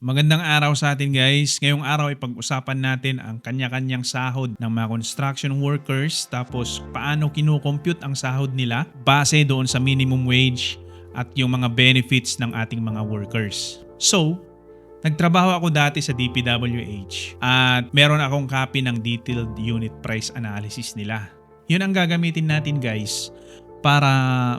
Magandang araw sa atin guys. Ngayong araw ay pag-usapan natin ang kanya-kanyang sahod ng mga construction workers, tapos paano kinocompute ang sahod nila base doon sa minimum wage at yung mga benefits ng ating mga workers. So, nagtrabaho ako dati sa DPWH at meron akong copy ng detailed unit price analysis nila. Yun ang gagamitin natin guys para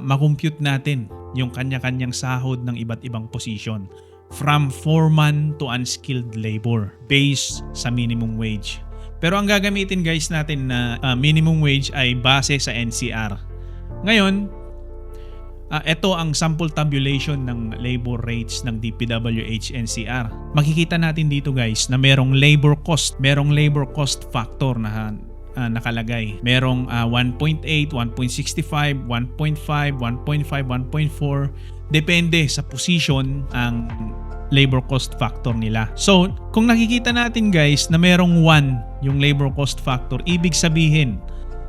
makompute natin yung kanya-kanyang sahod ng iba't ibang position, from foreman to unskilled labor based sa minimum wage. Pero ang gagamitin guys natin na minimum wage ay base sa NCR. Ngayon, ito ang sample tabulation ng labor rates ng DPWH NCR. Makikita natin dito guys na merong labor cost factor na nakalagay. Merong 1.8, 1.65, 1.5, 1.5, 1.4. Depende sa position ang labor cost factor nila. So, kung nakikita natin guys na merong 1 yung labor cost factor, ibig sabihin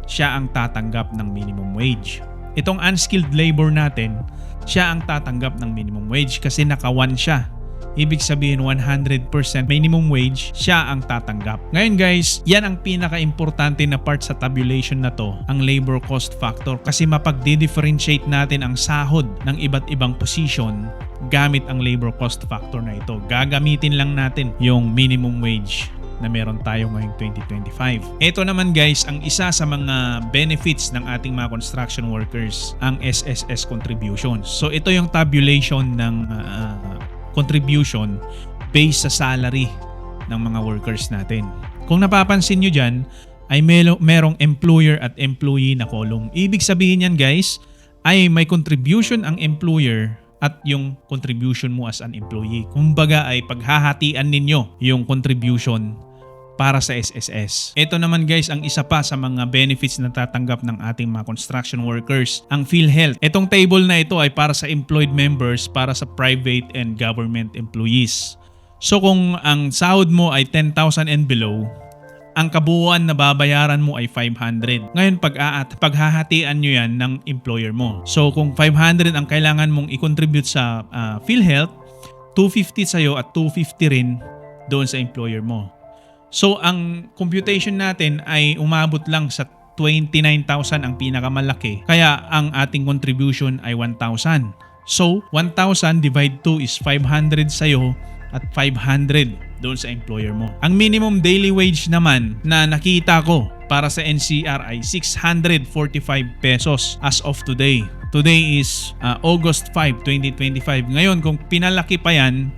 siya ang tatanggap ng minimum wage. Itong unskilled labor natin, siya ang tatanggap ng minimum wage kasi naka 1 siya. Ibig sabihin 100% minimum wage, siya ang tatanggap. Ngayon guys, yan ang pinaka-importante na part sa tabulation na to, ang labor cost factor, kasi mapagdi-differentiate natin ang sahod ng iba't ibang position gamit ang labor cost factor na ito. Gagamitin lang natin yung minimum wage na meron tayo ngayong 2025. Ito naman guys, ang isa sa mga benefits ng ating mga construction workers, ang SSS contributions. So ito yung tabulation ng contribution based sa salary ng mga workers natin. Kung napapansin nyo dyan, ay merong employer at employee na column. Ibig sabihin yan guys, ay may contribution ang employer at yung contribution mo as an employee. Kumbaga ay paghahatian ninyo yung contribution para sa SSS. Ito naman guys ang isa pa sa mga benefits na tatanggap ng ating mga construction workers, ang PhilHealth. Itong table na ito ay para sa employed members, para sa private and government employees. So kung ang sahod mo ay 10,000 and below, ang kabuuan na babayaran mo ay 500. Ngayon paghahatian nyo yan ng employer mo. So kung 500 ang kailangan mong i-contribute sa PhilHealth, 250 sa'yo at 250 rin doon sa employer mo. So ang computation natin ay umabot lang sa 29,000 ang pinakamalaki. Kaya ang ating contribution ay 1,000. So 1,000 divide 2 is 500 sa'yo at 500 doon sa employer mo. Ang minimum daily wage naman na nakita ko para sa NCR ay 645 pesos as of today. Today is August 5, 2025. Ngayon kung pinalaki pa yan,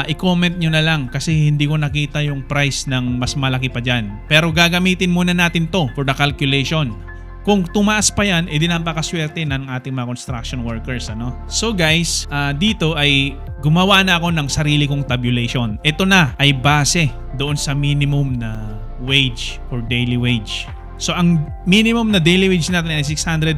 i-comment nyo na lang kasi hindi ko nakita yung price ng mas malaki pa dyan. Pero gagamitin muna natin to for the calculation. Kung tumaas pa yan, edi napakaswerte ng ating mga construction workers. So guys, dito ay gumawa na ako ng sarili kong tabulation. Ito na ay base doon sa minimum na wage or daily wage. So ang minimum na daily wage natin ay 645.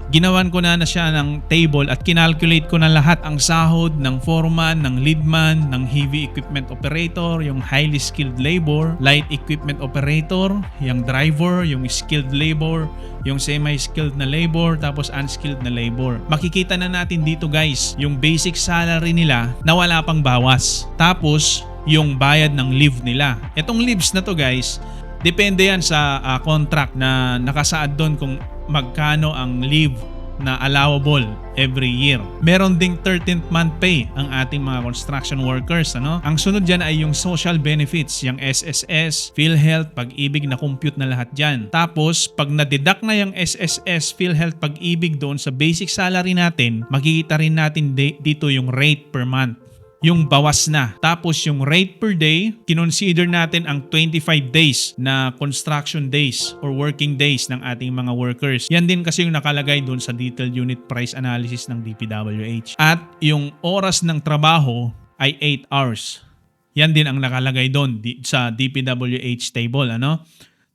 Ginawan ko na siya ng table at kinalculate ko na lahat ang sahod ng foreman, ng leadman, ng heavy equipment operator, yung highly skilled labor, light equipment operator, yung driver, yung skilled labor, yung semi-skilled na labor, tapos unskilled na labor. Makikita na natin dito guys, yung basic salary nila na wala pang bawas. Tapos yung bayad ng leave nila. Itong leaves na to guys, depende yan sa contract na nakasaad doon kung magkano ang leave na allowable every year. Meron ding 13th month pay ang ating mga construction workers. Ang sunod dyan ay yung social benefits, yung SSS, PhilHealth, Pag-ibig, na compute na lahat dyan. Tapos, pag na-deduct na yung SSS, PhilHealth, Pag-ibig doon sa basic salary natin, makikita rin natin dito yung rate per month. Yung bawas na. Tapos yung rate per day, kinonsider natin ang 25 days na construction days or working days ng ating mga workers. Yan din kasi yung nakalagay doon sa detailed unit price analysis ng DPWH. At yung oras ng trabaho ay 8 hours. Yan din ang nakalagay doon sa DPWH table.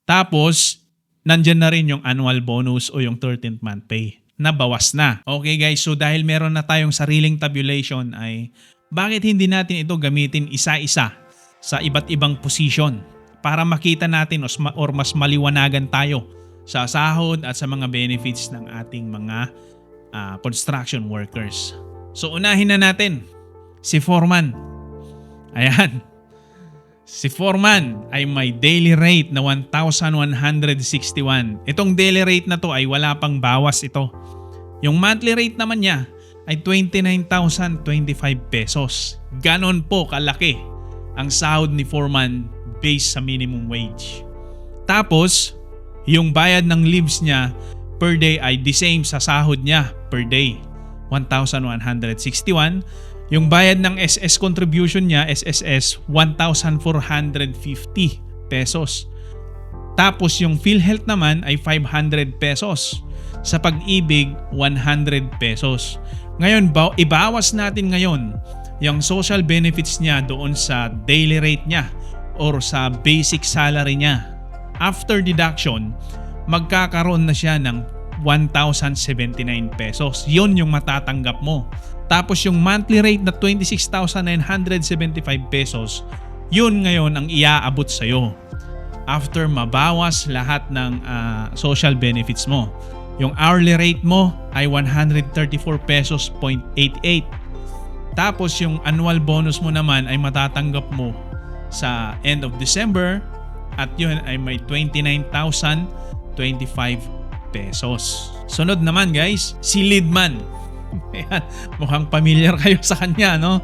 Tapos, nandyan na rin yung annual bonus o yung 13th month pay na bawas na. Okay guys, so dahil meron na tayong sariling tabulation ay bakit hindi natin ito gamitin isa-isa sa iba't ibang position para makita natin or mas maliwanagan tayo sa sahod at sa mga benefits ng ating mga construction workers. So unahin na natin si foreman. Ayan. Si foreman ay may daily rate na 1,161. Itong daily rate na to ay wala pang bawas ito. Yung monthly rate naman niya ay 29,025 pesos. Ganon po kalaki ang sahod ni foreman based sa minimum wage. Tapos, yung bayad ng leaves niya per day ay the same sa sahod niya per day. 1,161. Yung bayad ng SS contribution niya, SSS, 1,450 pesos. Tapos yung PhilHealth naman ay 500 pesos. Sa Pag-ibig, 100 pesos. Ngayon, ibawas natin ngayon yung social benefits niya doon sa daily rate niya or sa basic salary niya. After deduction, magkakaroon na siya ng 1,079 pesos. Yun yung matatanggap mo. Tapos yung monthly rate na 26,975 pesos, yun ngayon ang iaabot sa'yo. After mabawas lahat ng social benefits mo. Yung hourly rate mo ay 134 pesos 0.88. Tapos yung annual bonus mo naman ay matatanggap mo sa end of December at yun ay may 29,025 pesos. Sunod naman guys, si Leadman. Ayan, mukhang familiar kayo sa kanya, no?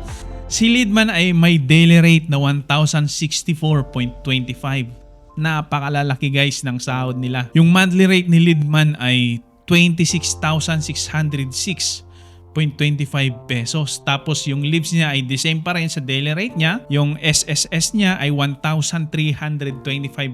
Si Leadman ay may daily rate na 1,064.25. Napakalalaki guys ng sahod nila. Yung monthly rate ni Leadman ay 26,606.25 pesos. Tapos yung leaves niya ay the same pa rin sa daily rate niya. Yung SSS niya ay 1,325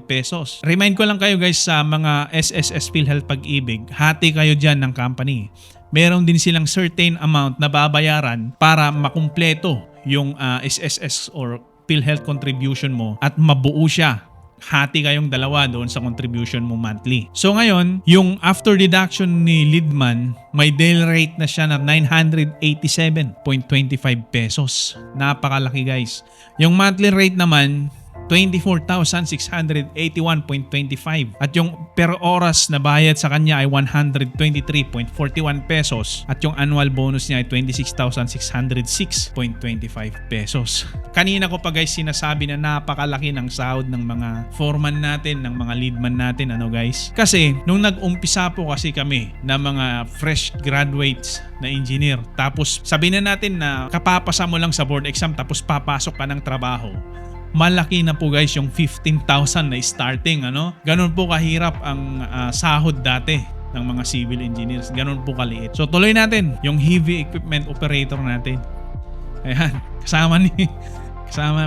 pesos. Remind ko lang kayo guys sa mga SSS PhilHealth Pag-ibig, hati kayo dyan ng company. Meron din silang certain amount na babayaran para makumpleto yung SSS or PhilHealth contribution mo at mabuo siya. Hati kayong dalawa doon sa contribution mo monthly. So ngayon, yung after deduction ni Leadman, may daily rate na siya na 987.25 pesos. Napakalaki guys. Yung monthly rate naman, 24,681.25 at yung per oras na bayad sa kanya ay 123.41 pesos at yung annual bonus niya ay 26,606.25 pesos. Kanina ko pa guys sinasabi na napakalaki ng sahod ng mga foreman natin, ng mga leadman natin, ano guys. Kasi nung nag-umpisa po kasi kami na mga fresh graduates na engineer, tapos sabihin na natin na kapapasa mo lang sa board exam tapos papasok ka ng trabaho, malaki na po guys yung 15,000 na starting, ano? Ganun po kahirap ang sahod dati ng mga civil engineers. Ganun po kaliit. So tuloy natin yung heavy equipment operator natin. Ayan,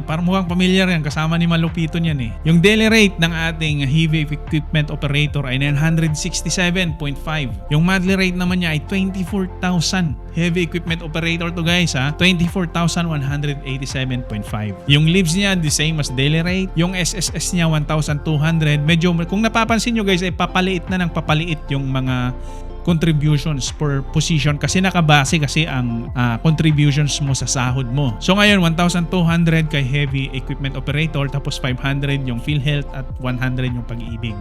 parang mukhang familiar yan, kasama ni Malupito niyan eh. Yung daily rate ng ating heavy equipment operator ay 967.5. Yung monthly rate naman niya ay 24,000. Heavy equipment operator to guys ha, 24,187.5. Yung leaves niya the same as daily rate. Yung SSS niya 1,200. Medyo kung napapansin nyo guys ay papaliit na ng papaliit yung mga contributions per position kasi nakabase kasi ang contributions mo sa sahod mo. So ngayon 1,200 kay heavy equipment operator, tapos 500 yung PhilHealth at 100 yung Pag-ibig.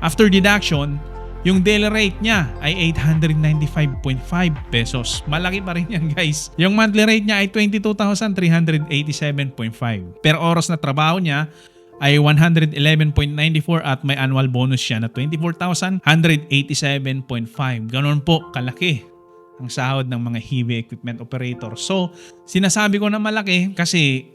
After deduction, yung daily rate niya ay 895.5 pesos. Malaki pa rin yan guys. Yung monthly rate niya ay 22,387.5. Per oras na trabaho niya ay 111.94 at may annual bonus siya na 24,187.5. Ganon po kalaki ang sahod ng mga heavy equipment operator. So, sinasabi ko na malaki kasi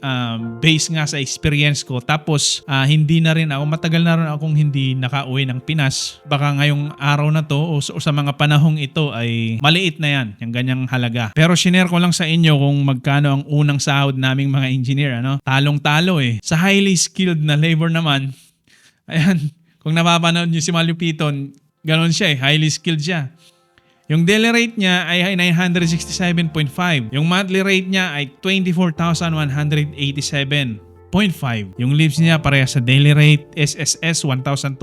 based nga sa experience ko. Tapos, hindi na rin ako, matagal na rin akong hindi nakauwi ng Pinas. Baka ngayong araw na to o sa mga panahong ito ay maliit na yan, yung ganyang halaga. Pero shinare ko lang sa inyo kung magkano ang unang sahod naming mga engineer. Ano? Talong-talo eh. Sa highly skilled na labor naman, ayan, kung napapanood nyo si Malupiton, ganon siya eh, highly skilled siya. Yung daily rate niya ay 967.5. Yung monthly rate niya ay 24,187.5. Yung leaves niya parehas sa daily rate, SSS 1,200,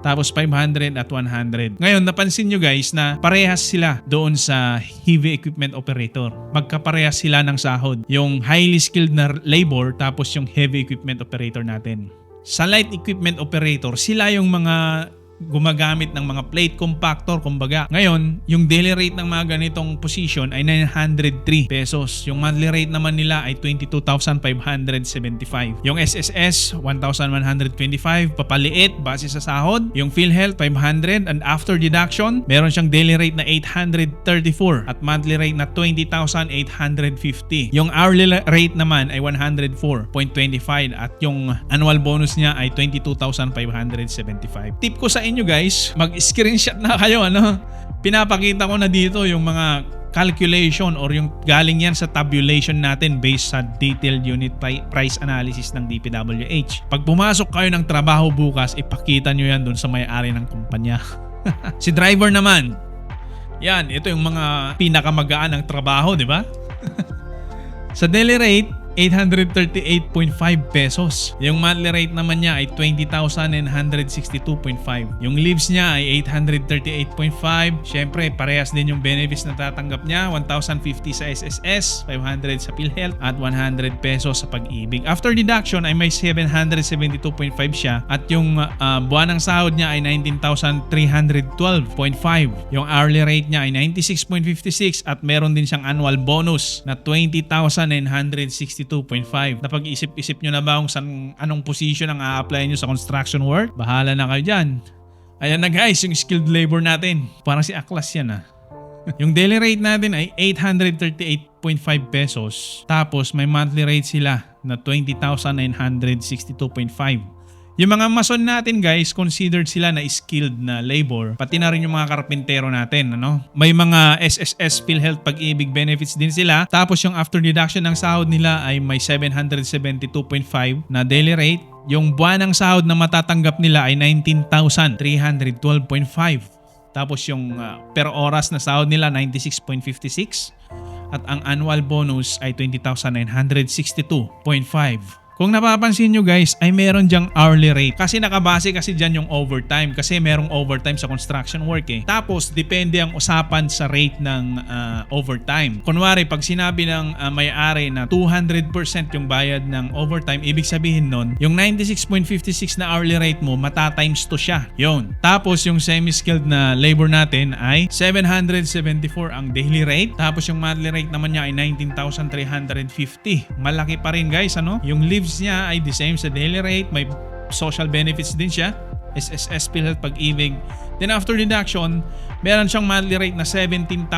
tapos 500 at 100. Ngayon, napansin nyo guys na parehas sila doon sa heavy equipment operator. Magkaparehas sila ng sahod. Yung highly skilled na labor, tapos yung heavy equipment operator natin. Sa light equipment operator, sila yung mga gumagamit ng mga plate compactor kumbaga. Ngayon, yung daily rate ng mga ganitong position ay 903 pesos. Yung monthly rate naman nila ay 22,575. Yung SSS 1,125 papaliit base sa sahod. Yung PhilHealth 500 and after deduction, meron siyang daily rate na 834 at monthly rate na 20,850. Yung hourly rate naman ay 104.25 at yung annual bonus niya ay 22,575. Tip ko sa inyo guys, mag-screenshot na kayo Pinapakita ko na dito yung mga calculation or yung galing yan sa tabulation natin based sa detailed unit price analysis ng DPWH. Pag pumasok kayo ng trabaho bukas, ipakita nyo yan dun sa may-ari ng kumpanya. Si driver naman, yan, ito yung mga pinakamagaan ng trabaho, di ba? Sa daily rate, 838.5 pesos. Yung monthly rate naman niya ay 20,962.5. Yung leaves niya ay 838.5. Syempre, parehas din yung benefits na tatanggap niya. 1,050 sa SSS, 500 sa PhilHealth, at 100 pesos sa Pag-ibig. After deduction ay may 772.5 siya at yung buwan ng sahod niya ay 19,312.5. Yung hourly rate niya ay 96.56 at meron din siyang annual bonus na 20,962.5. Napag-isip-isip nyo na ba kung anong position ang a-apply nyo sa construction work? Bahala na kayo dyan. Ayan na guys, yung skilled labor natin. Parang si Aklas yan Yung daily rate natin ay 838.5 pesos. Tapos may monthly rate sila na 20,962.5. Yung mga mason natin guys, considered sila na skilled na labor. Pati na rin yung mga karpintero natin. May mga SSS, PhilHealth, Pag-ibig benefits din sila. Tapos yung after deduction ng sahod nila ay may 772.5 na daily rate. Yung buwan ng sahod na matatanggap nila ay 19,312.5. Tapos yung per oras na sahod nila 96.56. At ang annual bonus ay 20,962.5. Kung napapansin nyo guys, ay meron dyang hourly rate. Kasi nakabase kasi dyan yung overtime. Kasi merong overtime sa construction work Tapos, depende ang usapan sa rate ng overtime. Kunwari, pag sinabi ng may-ari na 200% yung bayad ng overtime, ibig sabihin nun, yung 96.56 na hourly rate mo, mata-times 2 siya. Yun. Tapos, yung semi-skilled na labor natin ay 774 ang daily rate. Tapos, yung monthly rate naman niya ay 19,350. Malaki pa rin guys, Yung leave niya ay the same sa daily rate, may social benefits din siya, SSS, PhilHealth, Pag-ibig. Then after deduction, meron siyang monthly rate na 17,775.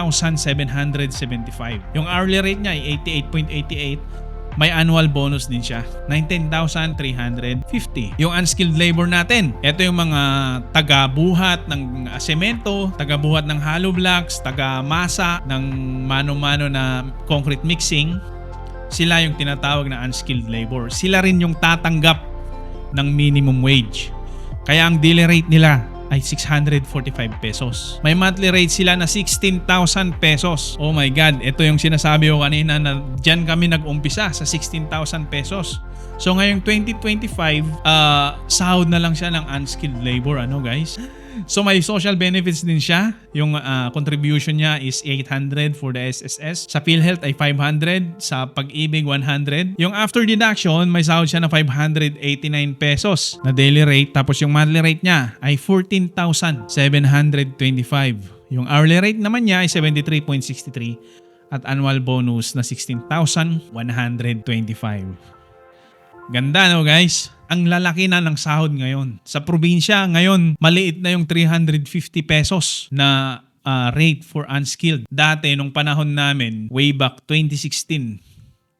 Yung hourly rate niya ay 88.88. May annual bonus din siya, 19,350. Yung unskilled labor natin, ito yung mga taga-buhat ng semento, taga-buhat ng hollow blocks, taga-masa ng mano-mano na concrete mixing. Sila yung tinatawag na unskilled labor. Sila rin yung tatanggap ng minimum wage. Kaya ang daily rate nila ay 645 pesos. May monthly rate sila na 16,000 pesos. Oh my God, ito yung sinasabi ko kanina na dyan kami nag-umpisa sa 16,000 pesos. So ngayong 2025, sahod na lang siya ng unskilled labor, guys? So may social benefits din siya. Yung contribution niya is 800 for the SSS. Sa PhilHealth ay 500. Sa Pag-ibig 100. Yung after deduction, may sahod siya na 589 pesos na daily rate. Tapos yung monthly rate niya ay 14,725. Yung hourly rate naman niya ay 73.63 at annual bonus na 16,125. Ganda guys? Ang lalaki na ng sahod ngayon. Sa probinsya ngayon, maliit na yung 350 pesos na rate for unskilled. Dati, nung panahon namin, way back 2016,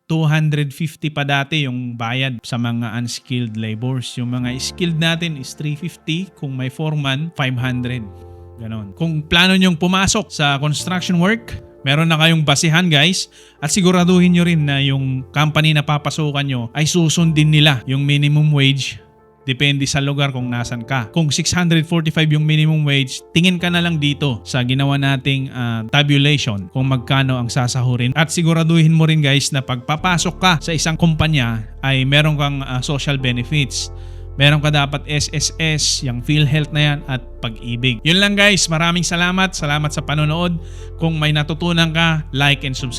250 pa dati yung bayad sa mga unskilled labors. Yung mga skilled natin is 350. Kung may foreman, 500. Ganon. Kung plano nyong pumasok sa construction work, meron na kayong basihan guys at siguraduhin nyo rin na yung company na papasukan nyo ay susundin nila yung minimum wage. Depende sa lugar kung nasan ka. Kung 645 yung minimum wage, tingin ka na lang dito sa ginawa nating tabulation kung magkano ang sasahurin. At siguraduhin mo rin guys na pagpapasok ka sa isang kumpanya ay meron kang social benefits. Meron ka dapat SSS, yung PhilHealth na yan at Pag-ibig. Yun lang guys, maraming salamat. Salamat sa panonood. Kung may natutunan ka, like and subscribe.